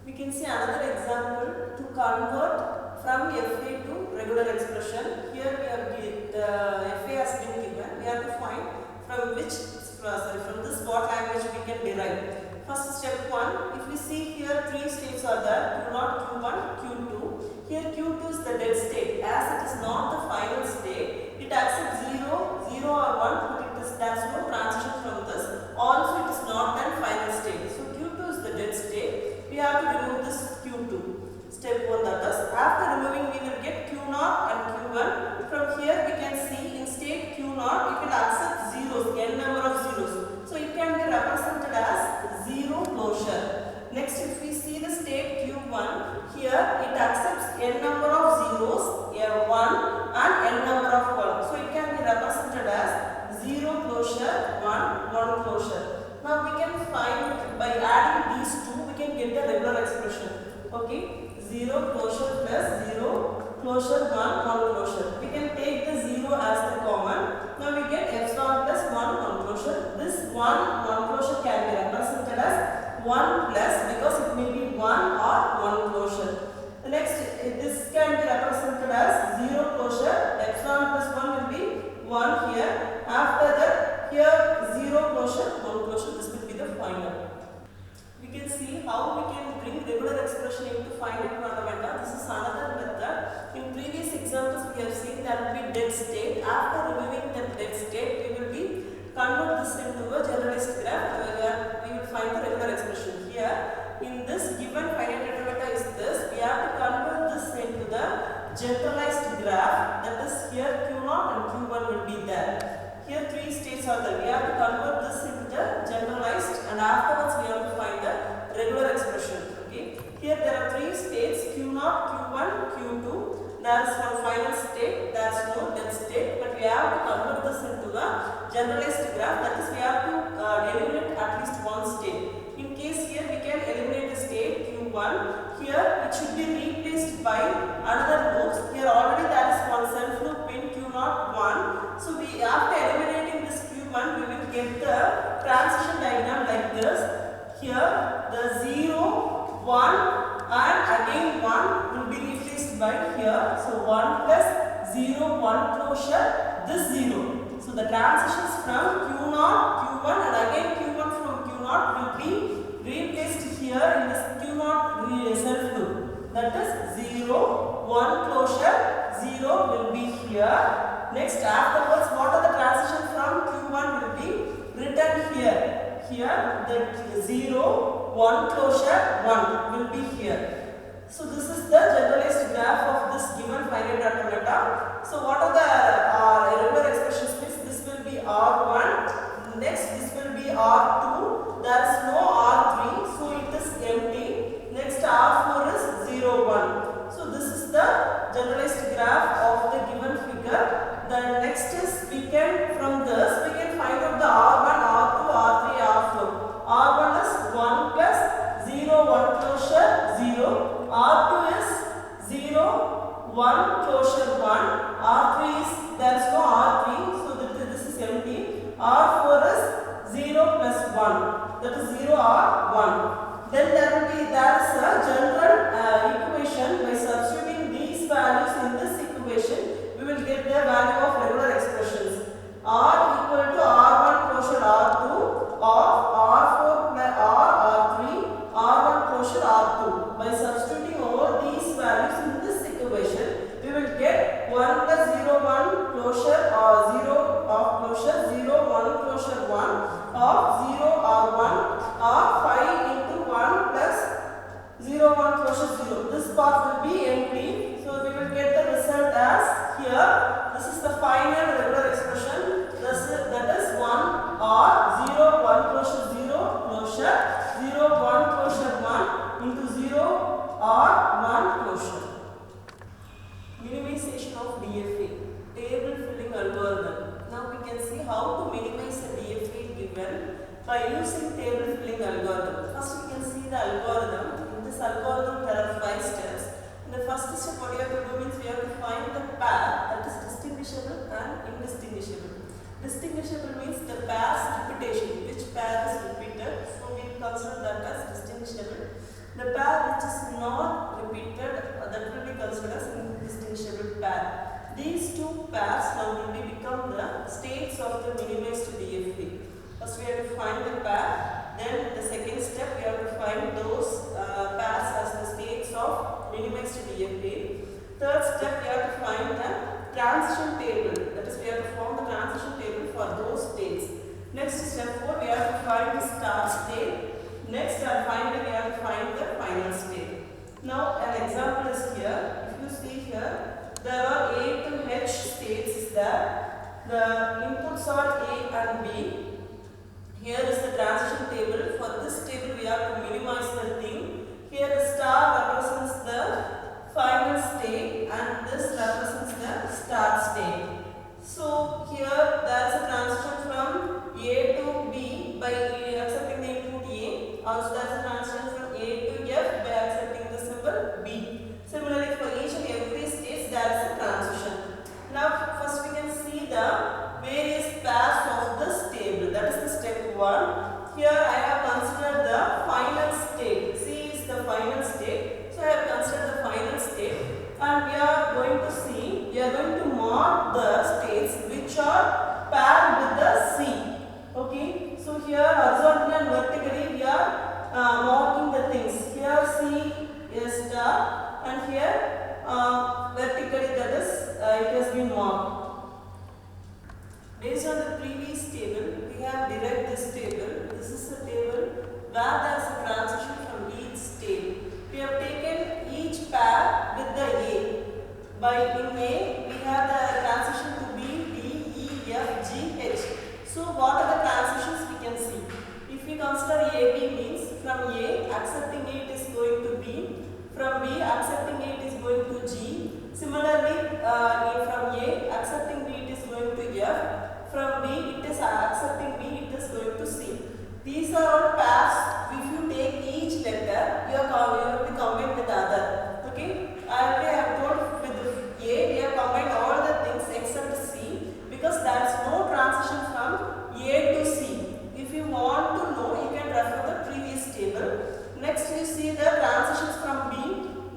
We can see another example to convert from FA to regular expression. Here we have the FA has been given. We have to find from this what language we can derive. First step 1, if we see here 3 states are there, Q0, Q1, Q2. Here Q2 is the dead state. As it is not the final state, it accepts 0, 0 or 1, but there's no transition from this. Also it is not an final state. So Q2 is the dead state. We have to remove this Q2. Step 1, that is, after removing we will get Q0 and Q1. From here we can see in state Q0 it will accept zeros, n number of zeros. So it can be represented as zero closure. Next, if we see the state Q1, here it accepts n number of zeros, 1 and n number of 1. So it can be represented as 0 closure, 1 closure. Now we can find by adding these two, we can get the regular expression. Okay, 0 closure plus 0 closure, 1 closure. We can take the 0 as the common. Now we get epsilon plus 1 closure. This 1 closure can be represented as 1 plus because it may be 1 or 1 closure. The next, this can be represented as 0 closure. Epsilon plus 1 will be 1 here. After that, here 0 closure, 1 closure. This will be the final. We can see how we can bring regular expression into finite automata. This is another method. In previous examples, we have seen there will be dead state. After removing the dead state, we will be convert this into a generalized graph where we will find the regular expression. Here, in this given finite automata is this. We have to convert this into the generalized graph. That is here Q0 and Q1 will be there. Here 3 states are there. We have to convert this into the generalized and afterwards we have to find the regular expression. Okay. Here there are 3 states Q0, Q1, Q2. There is one final state, there is no dead state, but we have to convert this into a generalized graph. That is, we have to eliminate at least one state. In case here we can eliminate the state Q1. Here it should be replaced by another loop. Here already there is one self loop in Q0 1. So we after eliminating this Q1, we will get the transition diagram like this. Here the 0, 1 and again 1 will be replaced by here. So 1 plus 0, 1 closure, this 0. So the transitions from Q0, Q1 and again Q1 from Q0 will be replaced here in this Q0 self loop. That is 0, 1 closure, 0 will be here. Next, afterwards, what are the transition from Q1 will be written here. Here, the 0, 1 closure, 1 will be here. So, this is the generalized graph of this given finite automata. So, what are the regular expressions? This will be R1. Next, this will be R2. There is no R3, so it is empty. Next, R4 is 0, 1. So, this is the generalized graph of the given figure. The next is we can from this we can find out the R1, R2, R3, R4. R1 is 1 plus 0, 1 closure 0. R2 is 0, 1 closure 1. R3 is there is no R3, so this is empty. R4 is 0 plus 1. That is 0 or 1. Then there is a general equation. By substituting these values in this equation, we will get the value of regular expressions. R equal to R1 closure R2 of R4 plus R3 R1 closure R2. By substituting all these values in this equation, we will get 1 plus 0, 1 closure or 0 of closure 0, 1 closure 1 of 0 R1 or 5 into 1 plus 0, 1 closure 0. This part will be empty. So we will get the result as here. This is the final regular expression. That is 1 or 0, 1 closure 0 closure 0, 1 closure 1 into 0 or 1 closure. Minimization of DFA, table filling algorithm. Now we can see how to minimize a DFA given by using table filling algorithm. First we can see the algorithm. In this algorithm there are 5 steps. In the first step what you have to do means we have to find the pair that is distinguishable and indistinguishable. Distinguishable means the pair's repetition, which pair is repeated. So we consider that as distinguishable. The pair which is not repeated, that will be considered as indistinguishable pair. These two pairs now will become the states of the minimized DFT. First we have to find the pair, then the second step we have to find those pairs as the states of minimized DFT. Third step we have to find the transition table, that is we have to form the transition table for those states. Next step 4 we have to find the start state. Next and finally we have to find the final state. Now an example is here. If you see here, there are A to H states is there. The inputs are A and B. Here is the transition table. For this table we have to minimize the thing. Here the star represents the final state and this represents the start state. So here there is a transition from A to B by accepting the input A. Also there is a transition from A to F by accepting the symbol B. Similarly for each and every state there is a transition. Now first we can see the various pairs of this table. That is the step 1. Here I have considered the final state. C is the final state. So I have considered the final state and we are going to mark the states which are paired with the C. Okay. So here horizontally and vertically we are marking the things. Here C is star and here vertically that is it has been marked. Based on the previous table, we have derived this table. This is the table where there is a transition from each state. We have taken each pair with the A. In A, we have the transition to B, D, E, F, G, H. So what are the transitions we can see? If we consider AB means from A, accepting it is going to B. From B, accepting it is going to G. Similarly, from A, accepting B it is going to F. From B, it is accepting B, it is going to C. These are all pairs. If you take each letter, you will be combined with the other. Okay? I already have told with A, we have combined all the things except C because there is no transition from A to C. If you want to know, you can refer the previous table. Next, you see the transitions from B.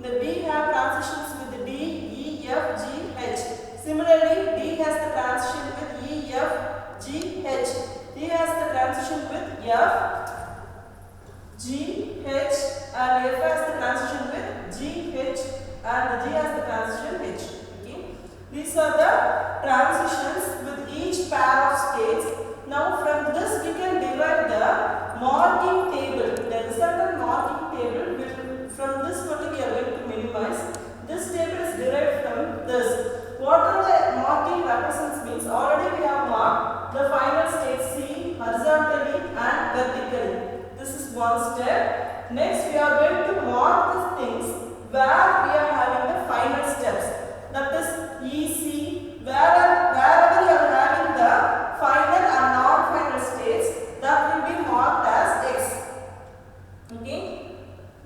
The B have transitions with D, E, F, G, H. Similarly, D has the transition with E, F, G, H. D has the transition with F, G, H, and F has the transition with G, H, and G has the transition H. Okay. These are the transitions with each pair of states. Now from this we can derive the marking table. The resultant marking table will, from this one we are going to minimize. This table is derived from this. What are the marking represents means already we have marked the final state C horizontally and vertically. This is one step. Next we are going to mark the things where we are having the final steps. That is EC. Wherever you are having the final and non-final states, that will be marked as X. Okay.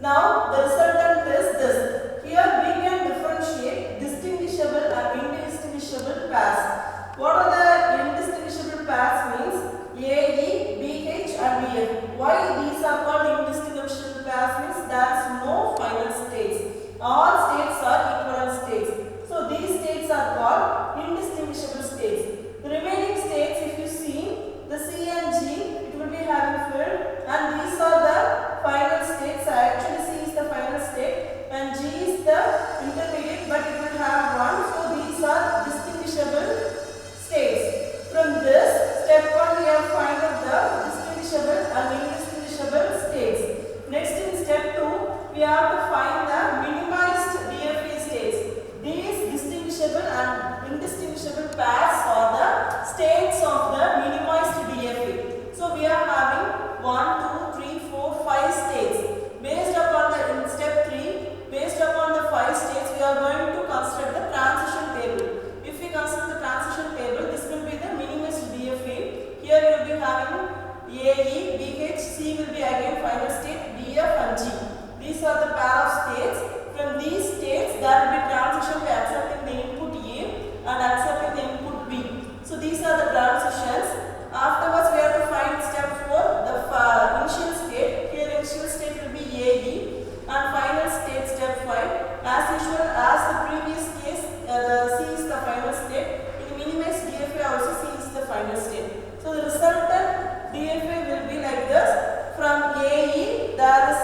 Now the resultant is this. Here we can differentiate distinguishable and indistinguishable pairs. What are the indistinguishable pairs means? AE, BH and BF. Why these are called indistinguishable pairs means there is no final states. All states are equivalent states. So these states are called indistinguishable states. The remaining states, if you see, the C and G, it will be having filled, and these are the final states. Actually C is the final state and G is the intermediate, but it will have one. So these are distinguishable states. From this, step 1 we have found out the distinguishable and indistinguishable states. Next in step 2, we have to find the minimized DFT states. These distinguishable and indistinguishable pairs are the states of the minimized DFT. So we are having 1, 2, 3, 4, 5 states. Based upon the in step 3, based upon the 5 states, we are going to consider the transition table. If we consider the transition table, this will be the minimized DFT. Here we will be having AE, BH, C will be again final state, DF and G. These are the pair of states. From these states, there will be transition by accepting the input A and accepting the input B. So these are the transitions. Afterwards, we have to find step 4, the initial state. Here initial state will be AE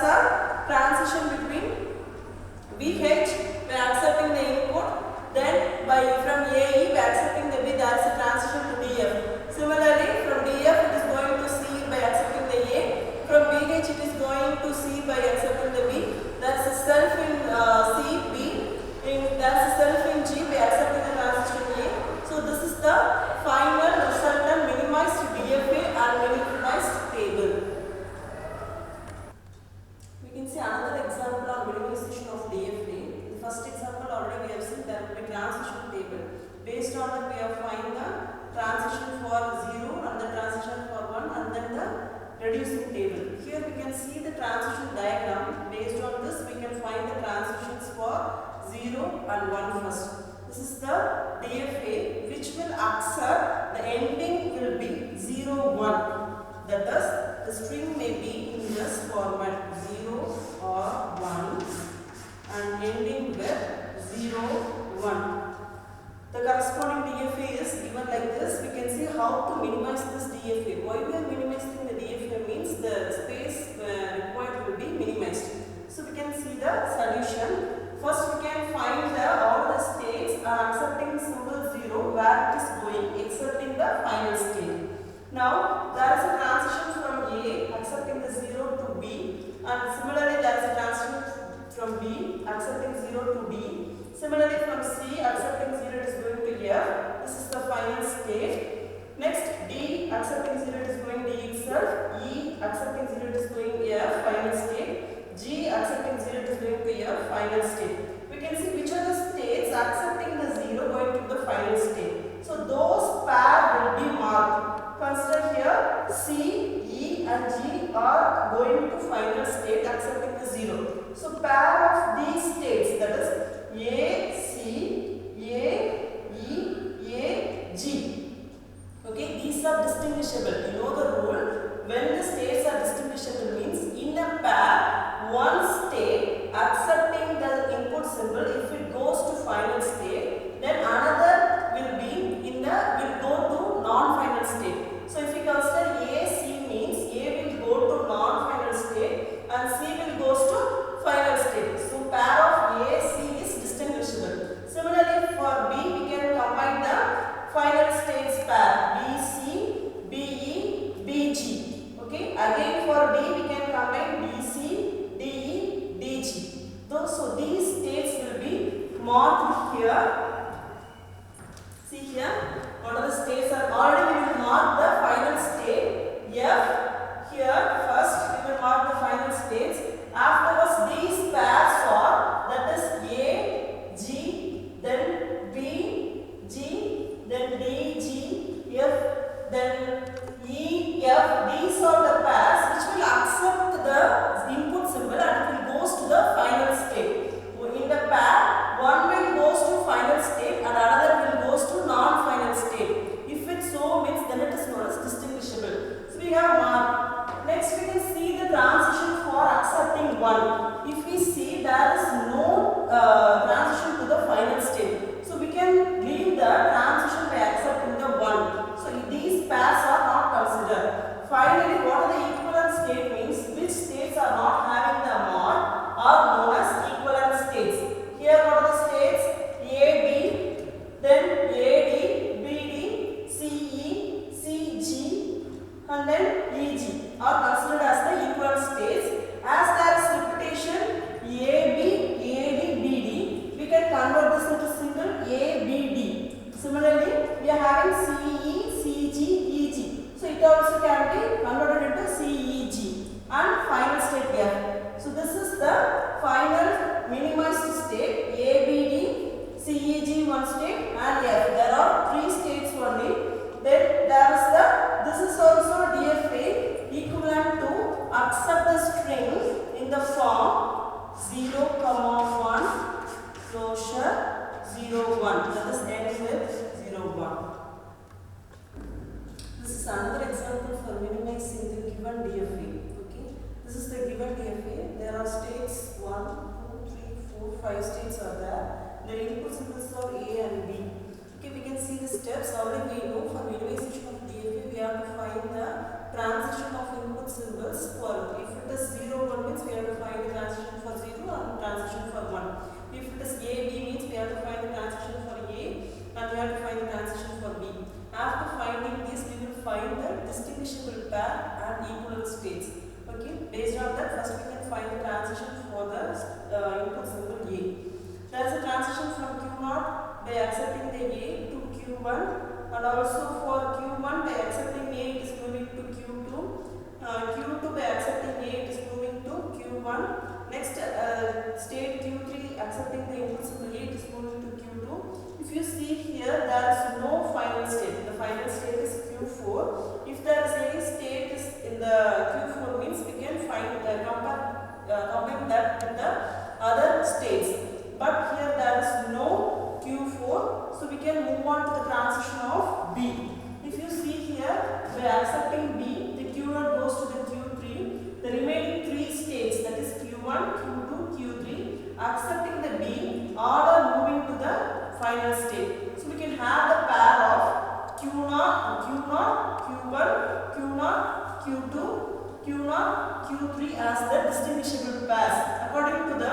a transition between VH when accepting the input, then by from AE by accepting the B, there is a transition to DF. Similarly, from DF it is going to C by accepting the A, from BH it is going to C by accepting the B. There is a self in C, B, there is a self in G by accepting the transition A. So this is the final resultant minimized DFA and minimized table. We can see another example of minimization of DFA. The first example already we have seen, there will be transition table. Based on that we have find the transition for 0 and the transition for 1 and then the reducing table. Here we can see the transition diagram. Based on this we can find the transitions for 0 and 1 first. This is the DFA which will accept the ending will be 0, 1. That is, the string may be in this format 0 or 1 and ending with 0, 1. The corresponding DFA is given like this. We can see how to minimize this DFA. Why we are minimizing the DFA means the space required will be minimized. So we can see the solution. First we can find all the states are accepting symbol 0 where it is going excepting the final state. Now there is a transition from A accepting the 0 to B, and similarly there is a transition from B accepting 0 to D. Similarly from C accepting 0 is going to F. This is the final state. Next D accepting 0 is going D itself. E accepting 0 is going F, final state. G accepting 0 is going to F, final state. We can see which are the states accepting the 0 going to the final state. So those pair will be marked. Consider here C, E and G are going to final state accepting the 0. So pair of these states, that is A, C, A, E, A, G. Okay, these are distinguishable. You know the rule. When the states are distinguishable means in a pair, one state accepting the input symbol, if it goes to final state, then another will go to non-final state. So if we consider A, C means A will go to non-final state and C will goes to final state. So pair of A, C is distinguishable. Similarly for B we can combine the final states pair B, C, B, E, B, G. Okay. Again for D we can combine D, C, D, E, D, G. So these states will be marked here. See here, what are the states are already we will mark the final state F. Here first we will mark the final states. Afterwards these pairs are, that is A, G, then B, G, then D, G, F, then E, F. These are the pairs which will accept the input symbol and it will goes to the final state. In the pair, one will goes to final state and another will goes to non-final state. If it so means then it is known as distinguishable. So we have marked. Next we can see the transition for accepting 1. If we see there is no transition to the final state, so we can leave the transition by accepting the 1. So these pairs are not considered. Finally, what are the equivalent state means? Which states are not having the mod are known as equivalent states. Here what are the states? AB, then AD, BD, CE, CG and then EG are considered as the equivalent states. As there is repetition AB, AD, BD, we can convert this into single ABD. Similarly, we are having CE, CG, EG. So it also can be converted into CEG and final state F. So this is the final minimized state ABD, CEG one state and F. There are 3 states only. Then there is this is also DFA equivalent to accept the string in the form 0, 1, closure 0, 1. That is end with 0, 1. This is another example for minimizing the given DFA. Okay, this is the given DFA. There are states 1, 2, 3, 4, 5 states are there. The input symbols are A and B. Okay, we can see the steps. Already we know for minimization of DFA we have to find the transition of input input symbols for, if it is 0, 1 means we have to find the transition for 0 and transition for 1. If it is A, B means we have to find the transition for A and we have to find the transition for B. After finding this, we will find the distinguishable pair and equivalent states. Okay, based on that, first we can find the transition for the input symbol A. There is a transition from Q0 by accepting the A to Q1, and also for Q1 by accepting A it is moving to Q2, Q2 by accepting A it is moving to Q1. Next state Q3 accepting the input symbol A it is moving to Q2. If you see here, there is no final state. The final state is Q4. If there is any state is in the Q4 means we can find combine that with the other states. But here there is no Q4, so we can move on to the transition of B. If you see here, by accepting B, the Q0 goes to the Q3. The remaining 3 states, that is Q1, Q2, Q3, accepting the B, all are moving to the final state. So we can have the pair of Q0, Q0, Q1, Q0, Q2, Q0, Q3 as the distinguishable pairs. According to the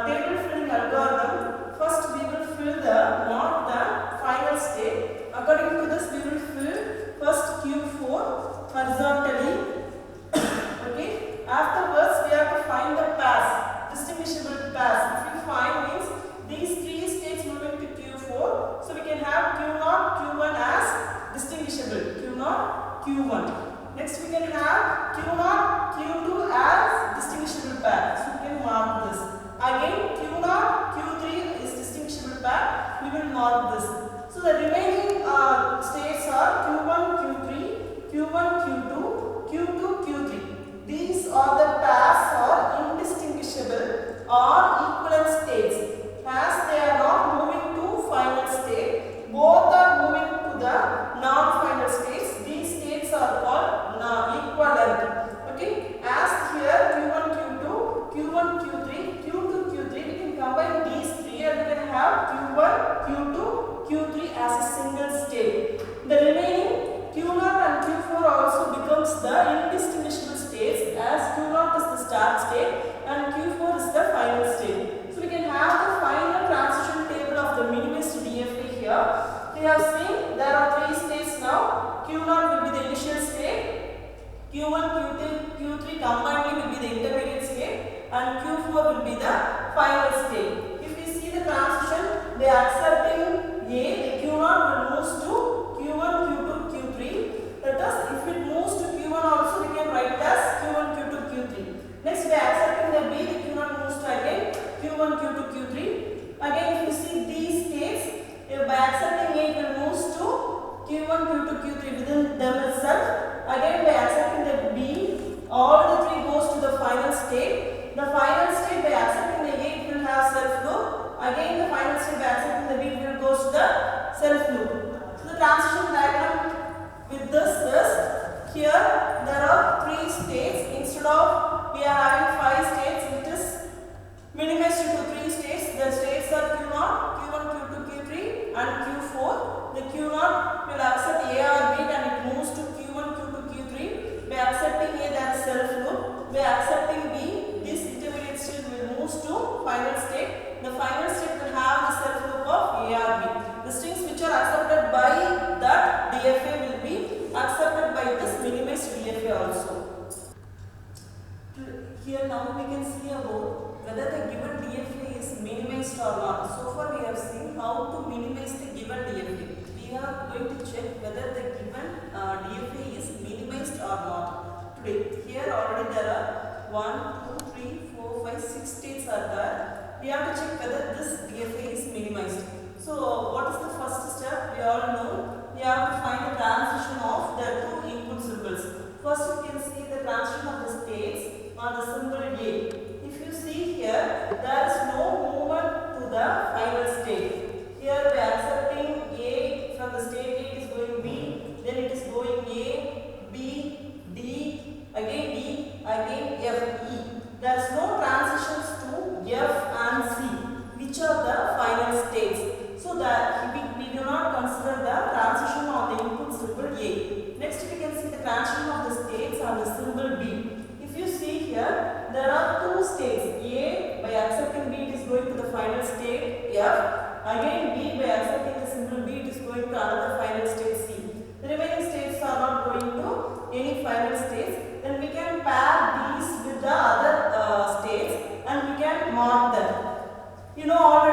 table filling algorithm, first we will fill mark the final state. According to this, we will fill first Q4 horizontally. Okay. Afterwards, we have to find the pairs, distinguishable pairs. If you find means these 3 states moving to Q4, so we can have Q0, Q1 as distinguishable. Q0, Q1. Next, we can have Q0, Q2 as distinguishable pair. So we can mark this. Again, Q0, Q3 is distinguishable pair. We will mark this. So the remaining states are Q1, Q3, Q1, Q2, Q2, Q3. These are the pairs or indistinguishable or equivalent states. As they are not moving to final state, both are moving to the non-final states. These states are called equivalent. Okay. As here Q1, Q2, Q1, Q3, Q2, Q3, we can combine these 3 and we can have Q1, Q2, Q3 as a single state. The remaining Q0 and Q4 also becomes the indistinguishable states, as Q0 is the start state and Q4 is the final state. So we can have the final transition table of the minimized DFA here. We have seen there are 3 states now. Q0 will be the initial state, Q1, Q3 combinedly will be the intermediate state, and Q4 will be the final state. If we see the transition, by accepting A, the Q0 will move to Q1, Q2, Q3. That is, if it moves to Q1 also, we can write as Q1, Q2, Q3. Next, by accepting the B, the Q0 moves to again Q1, Q2, Q3. Again, if you see these states, by accepting A, it will move to Q1, Q2, Q3 within them itself. Again, by accepting the B, all the 3 goes to the final state. The final state, by accepting the A, it will have self loop. Again, the final state, by accepting the B, it will go to the self loop. So the transition diagram with this is, here there are 3 states. Instead of we are having 5 states, it is minimized to 3 states. The states are Q0, Q1, Q2, Q3 and Q4. The Q0 will accept A or B and it moves to Q1, Q2, Q3. By accepting A, there is self loop. By accepting B, this intermediate state will move to final state. The final state will have the self loop of A or B. The strings which are accepted by that DFA will be accepted by this minimized DFA also. Here now we can see about whether the given DFA is minimized or not. So far we have seen how to minimize the given DFA. We are going to check whether the given DFA is minimized or not. Today, here already there are 1, 2, 3, 4, 5, 6 states are there. We have to check whether this DFA is minimized. So what is the first step? We all know we have to find the transition of the 2 input symbols. First we can see the transition of the states on the symbol A. If you see here, there is no movement to the final state. Here by accepting A, from the state A it is going B, then it is going A, B, D, again F, E. Again B, by accepting the symbol B, it is going to another final state C. The remaining states are not going to any final states. Then we can pair these with the other states and we can mark them. You know already